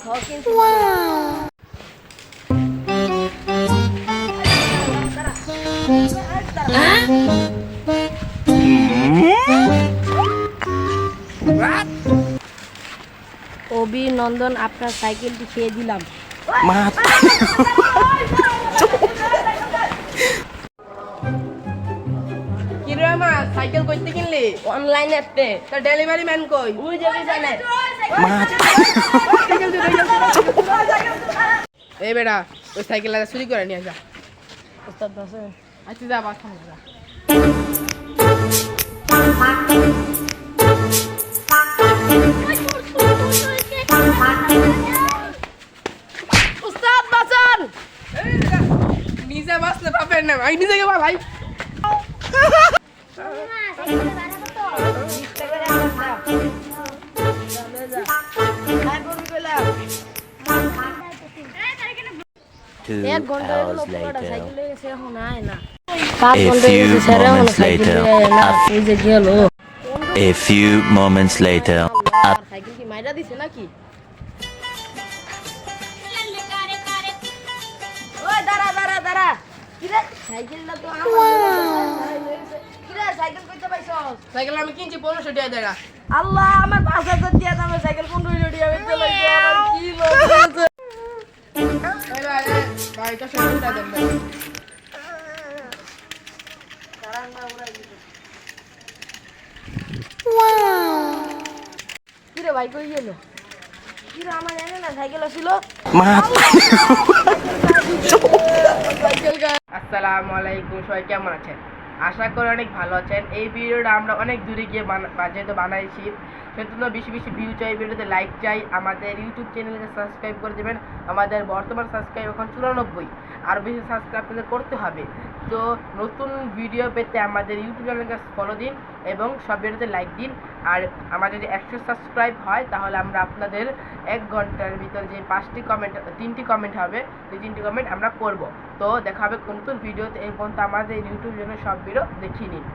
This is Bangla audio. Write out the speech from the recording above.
খাওয়া কিন্তু অভিনন্দন, আপনার সাইকেলটি খেয়ে দিলাম। কিরে মা সাইকেল কইতে কিনলি? অনলাইনে এতে তার ডেলিভারি ম্যান কই? ওই যে বিছানে এই বেটা ওই সাইকেলটা চুরি করে নিয়ে যা। ওস্তাদ বসে আচ্ছা যা বাসা যা। উস্তাদ বাঁচান। নিজে বাসলে পাবেন না, আমি নিজে গেবা ভাই। এক ঘন্টা হলো পুরোটা সাইকেল লয়ে গেছে, এখন আয় না। A few moments later, এই যে গেল a few moments later, cycle কি মাইরা দিছে নাকি? ওই দাঁড়া দাঁড়া দাঁড়া, কিরে সাইকেলটা তো কিরে সাইকেল কইতে পাইছস? সাইকেল আমি কিনছি 1500 টাকা দেড়া। আল্লাহ, আমার 5000 দিয়া দামে সাইকেল 1500 টাকা বেচতে লাগছে, আমার কি লস হয়েছে। ভাই ভাই ভাই তো টাকা দেন ভাই। কিরে ভাই কই গেল? কিরে আমার জানে না সাইকেল ছিল। আসসালামু আলাইকুম, সবাই কেমন আছেন? আশা করি অনেক ভালো আছেন। এই ভিডিওটা আমরা অনেক দূরে গিয়ে যেহেতু বানাইছি, সেজন্য বেশি বেশি ভিউ চাই, ভিডিওতে লাইক চাই। আমাদের ইউটিউব চ্যানেলকে সাবস্ক্রাইব করে দেবেন। আমাদের বর্তমান সাবস্ক্রাইব এখন 94, আরও বেশি সাবস্ক্রাইব করতে হবে। তো নতুন ভিডিও পেতে আমাদের ইউটিউব চ্যানেলকে ফলো দিন এবং সব ভিডিওতে লাইক দিন। আর আমার যদি 100 সাবস্ক্রাইব হয় তাহলে আমরা আপনাদের 1 ঘন্টার ভিতর যে 3টি কমেন্ট হবে, সেই 3টি কমেন্ট আমরা করব। তো দেখা হবে নতুন ভিডিওতে। এই পর্যন্ত আমাদের ইউটিউব চ্যানেল সব ভিডিও দেখিয়ে নিন।